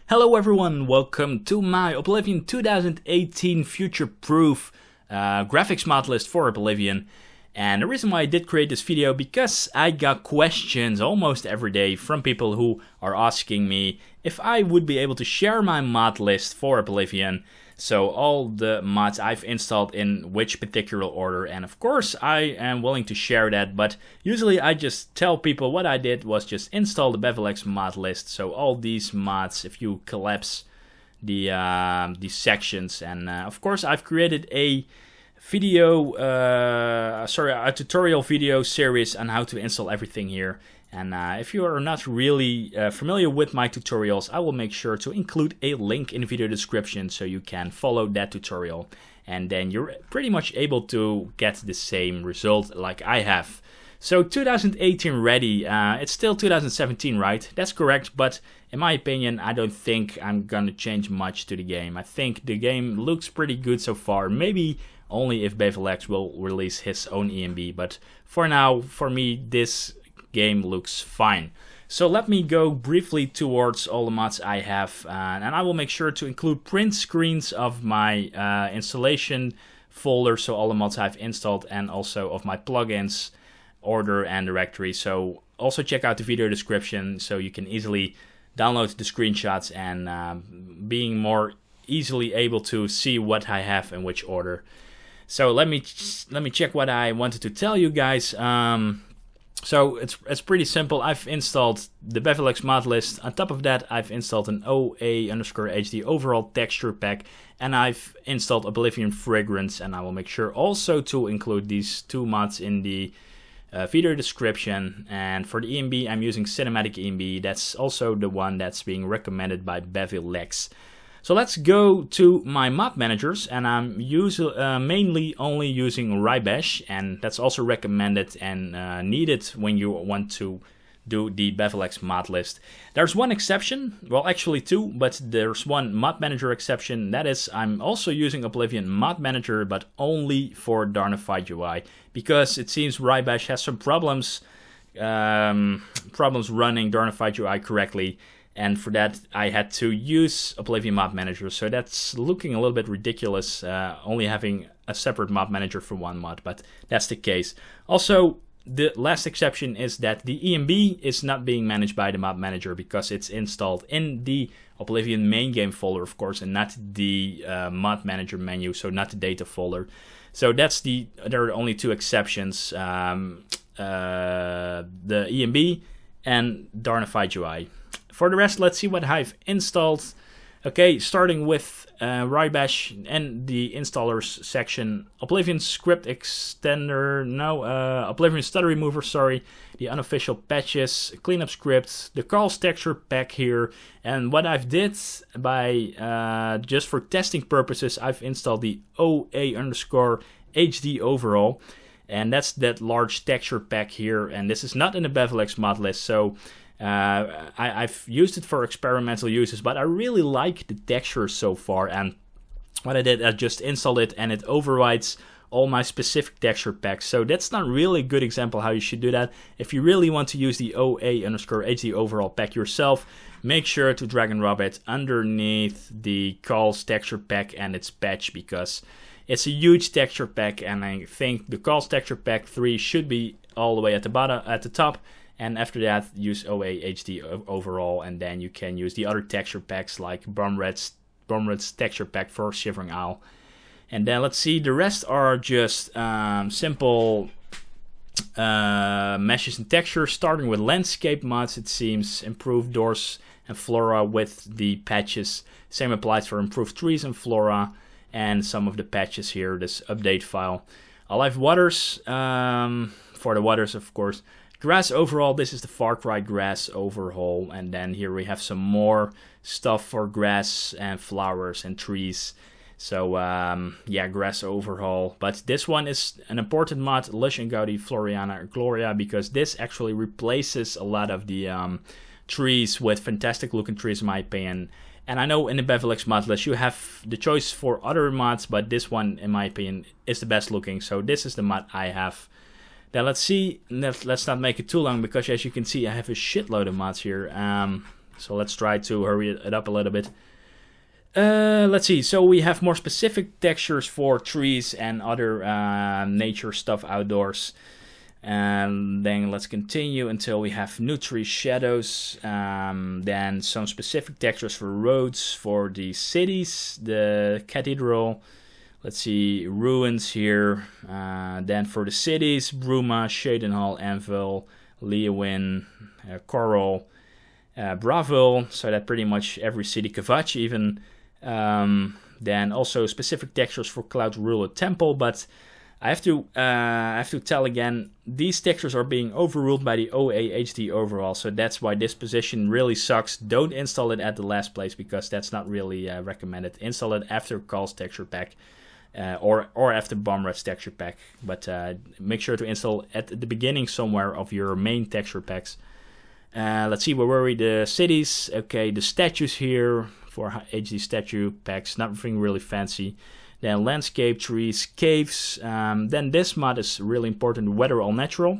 Hello everyone, welcome to my Oblivion 2018 future-proof graphics mod list for Oblivion. And the reason why I did create this video, because I got questions almost every day from people who are asking me if I would be able to share my mod list for Oblivion. So all the mods I've installed in which particular order, and of course I am willing to share that, but usually I just tell people what I did was just install the BevelX mod list. So all these mods, if you collapse the sections, and of course I've created a video, a tutorial video series on how to install everything here. And if you are not really familiar with my tutorials, I will make sure to include a link in the video description so you can follow that tutorial. And then you're pretty much able to get the same result like I have. So 2018 ready, it's still 2017, right? That's correct, but in my opinion, I don't think I'm gonna change much to the game. I think the game looks pretty good so far, maybe only if BevelX will release his own EMB, but for now, for me, this game looks fine. So let me go briefly towards all the mods I have, and I will make sure to include print screens of my installation folder, so all the mods I've installed, and also of my plugins, order and directory. So also check out the video description so you can easily download the screenshots and being more easily able to see what I have in which order. So let me check what I wanted to tell you guys. So it's pretty simple. I've installed the BevelX mod list. On top of that, I've installed an OA_HD overall texture pack, and I've installed Oblivion Fragrance, and I will make sure also to include these two mods in the video description. And for the EMB, I'm using Cinematic EMB. That's also the one that's being recommended by BevelX. So let's go to my mod managers, and I'm mainly only using Wrye Bash, and that's also recommended and needed when you want to do the BevelX mod list. There's one exception, well actually two, but there's one mod manager exception. That is, I'm also using Oblivion mod manager, but only for Darnified UI, because it seems Wrye Bash has some problems running Darnified UI correctly. And for that, I had to use Oblivion Mod Manager. So that's looking a little bit ridiculous, only having a separate mod manager for one mod, but that's the case. Also, the last exception is that the EMB is not being managed by the mod manager because it's installed in the Oblivion main game folder, of course, and not the mod manager menu, so not the data folder. So there are only two exceptions, the EMB and Darnified UI. For the rest, let's see what I've installed. Okay, starting with Wrye Bash and the installers section. Oblivion script extender, Oblivion stutter remover, sorry. The unofficial patches, cleanup scripts, the Carl's texture pack here. And what I've did by, just for testing purposes, I've installed the OA_HD overall. And that's that large texture pack here. And this is not in the BevelX mod list, so I've used it for experimental uses, but I really like the texture so far. And what I did, I just installed it and it overrides all my specific texture packs. So that's not really a good example how you should do that. If you really want to use the OA_HD overall pack yourself, make sure to drag and drop it underneath the Carl's texture pack and its patch, because it's a huge texture pack, and I think the Carl's texture pack 3 should be all the way at the bottom, at the top. And after that, use OA_HD overall, and then you can use the other texture packs like Bromred's texture pack for Shivering Isle. And then let's see, the rest are just simple meshes and textures, starting with landscape mods. It seems improved doors and flora with the patches. Same applies for improved trees and flora, and some of the patches here, this update file. Alive waters, for the waters of course. Grass overall, this is the Far Cry grass overhaul, and then here we have some more stuff for grass and flowers and trees. So yeah, grass overhaul, but this one is an important mod, Lush and Gaudy Floriana Gloria, because this actually replaces a lot of the trees with fantastic looking trees in my opinion. And I know in the BevelX mod list you have the choice for other mods, but this one in my opinion is the best looking, so this is the mod I have. Now let's see, let's not make it too long, because as you can see I have a shitload of mods here. So let's try to hurry it up a little bit. Let's see, so we have more specific textures for trees and other nature stuff outdoors. And then let's continue until we have new tree shadows. Then some specific textures for roads, for the cities, the cathedral. Let's see, ruins here. Then for the cities, Bruma, Shadenhall, Anvil, Leeuwin, Coral, Bravil. So that pretty much every city, Kvatch even. Then also specific textures for Cloud Ruler Temple, but I have to tell again, these textures are being overruled by the OA HD overhaul, so that's why this position really sucks. Don't install it at the last place, because that's not really recommended. Install it after Cal's texture pack, or after Bomrad's texture pack, but make sure to install at the beginning somewhere of your main texture packs. Let's see, where were we? The cities, okay, the statues here for HD statue packs, nothing really fancy. Then landscape, trees, caves. Then this mod is really important, weather all natural.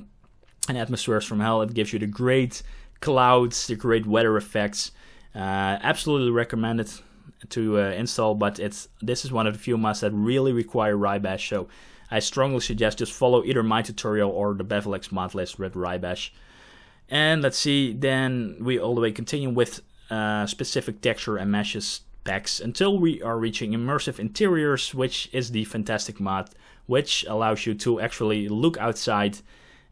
And atmospheres from hell, it gives you the great clouds, the great weather effects. Absolutely recommend it to install, but this is one of the few mods that really require Wrye Bash. So I strongly suggest just follow either my tutorial or the Bevelix mod list with Wrye Bash. And let's see, then we all the way continue with specific texture and meshes packs until we are reaching immersive interiors, which is the fantastic mod, which allows you to actually look outside,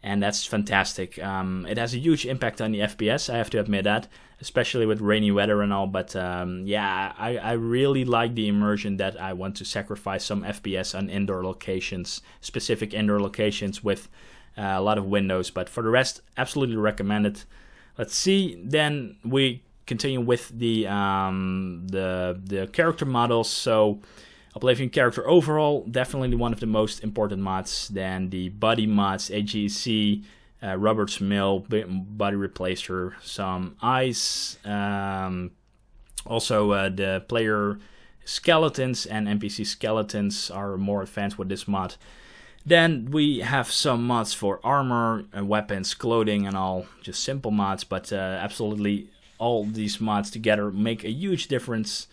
and that's fantastic. It has a huge impact on the FPS, I have to admit that, especially with rainy weather and all, but yeah, I really like the immersion that I want to sacrifice some FPS on indoor locations, specific indoor locations with a lot of windows, but for the rest, absolutely recommend it. Let's see, then we continue with the character models. So Oblivion character overall, definitely one of the most important mods. Then the body mods, AGC, Robert's Mill, body replacer, some eyes, also the player skeletons and NPC skeletons are more advanced with this mod. Then we have some mods for armor, weapons, clothing and all, just simple mods, but absolutely all these mods together make a huge difference.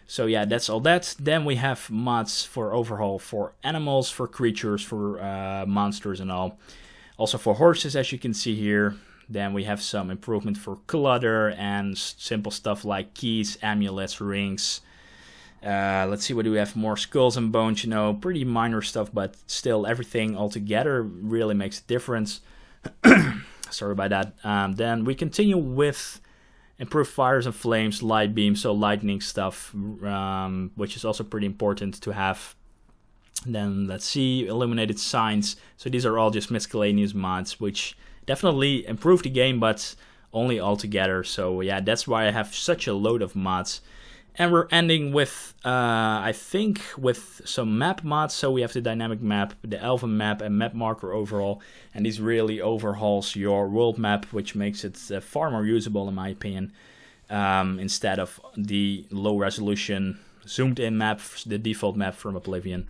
So yeah, that's all that. Then we have mods for overhaul for animals, for creatures, for monsters and all. Also for horses, as you can see here. Then we have some improvement for clutter and simple stuff like keys, amulets, rings. Let's see, what do we have? More skulls and bones, you know, pretty minor stuff, but still everything all together really makes a difference. Sorry about that. Then we continue with improved fires and flames, light beams, so lightning stuff, which is also pretty important to have. Then let's see, illuminated signs. So these are all just miscellaneous mods, which definitely improve the game, but only all together. So yeah, that's why I have such a load of mods. And we're ending with, I think, with some map mods. So we have the dynamic map, the Elven map, and map marker overall. And this really overhauls your world map, which makes it far more usable in my opinion. Instead of the low resolution zoomed in map, the default map from Oblivion.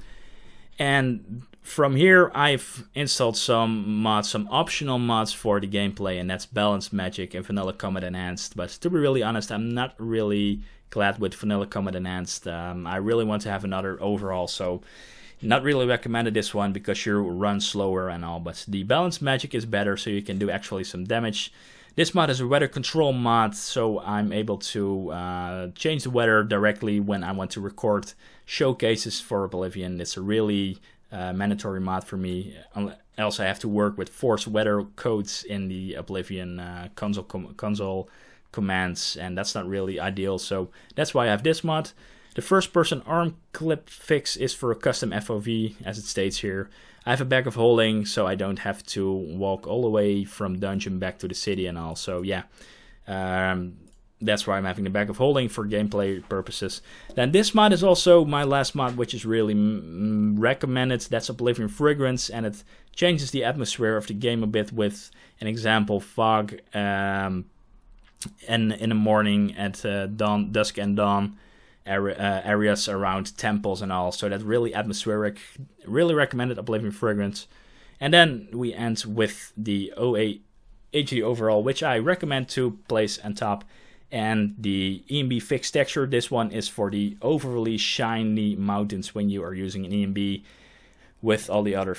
And from here I've installed some mods, some optional mods for the gameplay. And that's Balanced Magic and Vanilla Combat Enhanced. But to be really honest, I'm not really glad with Vanilla Combat Enhanced. I really want to have another overhaul, so not really recommended this one because you run slower and all, but the Balanced Magic is better, so you can do actually some damage. This mod is a weather control mod, so I'm able to change the weather directly when I want to record showcases for Oblivion. It's a really mandatory mod for me, else I have to work with forced weather codes in the Oblivion console commands, and that's not really ideal, so that's why I have this mod. The first person arm clip fix is for a custom FOV, as it states here. I have a bag of holding, so I don't have to walk all the way from dungeon back to the city and all, so yeah, that's why I'm having the bag of holding for gameplay purposes. Then this mod is also my last mod, which is really recommended. That's Oblivion Fragrance, and it changes the atmosphere of the game a bit with an example, fog, and in the morning at dawn, dusk and dawn areas around temples and all, so that's really atmospheric. Really recommended Oblivion Fragrance. And then we end with the OA HD overall, which I recommend to place on top And the ENB fixed texture, this one is for the overly shiny mountains when you are using an ENB with all the other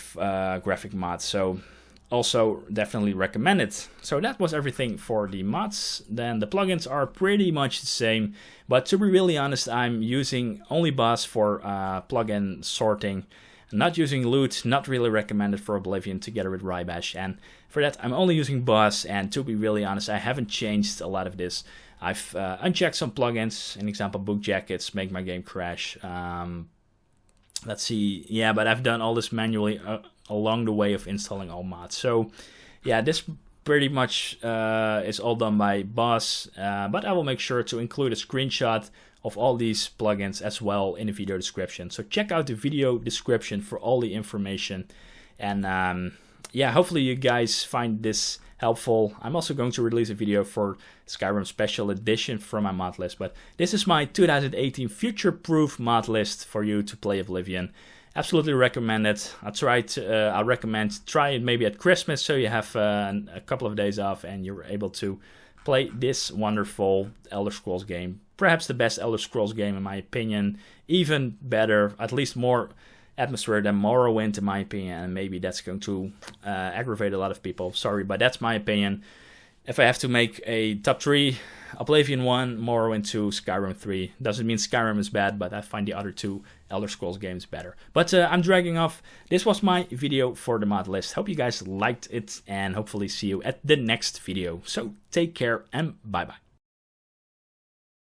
graphic mods. So also definitely recommend it. So that was everything for the mods. Then the plugins are pretty much the same, but to be really honest, I'm using only Boss for plugin sorting. Not using Loot, not really recommended for Oblivion together with Wrye Bash. And for that, I'm only using Boss. And to be really honest, I haven't changed a lot of this. I've unchecked some plugins. An example, book jackets make my game crash. Let's see. Yeah, but I've done all this manually along the way of installing all mods. So yeah, this pretty much is all done by Boss. But I will make sure to include a screenshot of all these plugins as well in the video description. So check out the video description for all the information. And yeah, hopefully you guys find this helpful. I'm also going to release a video for Skyrim Special Edition from my mod list. But this is my 2018 future-proof mod list for you to play Oblivion. Absolutely recommend it. I recommend try it maybe at Christmas, so you have a couple of days off and you're able to play this wonderful Elder Scrolls game. Perhaps the best Elder Scrolls game in my opinion. Even better, at least more atmosphere than Morrowind in my opinion. And maybe that's going to aggravate a lot of people. Sorry, but that's my opinion. If I have to make a top 3, Oblivion 1, Morrowind 2, Skyrim 3. Doesn't mean Skyrim is bad, but I find the other 2 Elder Scrolls games better. But I'm dragging off. This was my video for the mod list. Hope you guys liked it and hopefully see you at the next video. So take care and bye bye.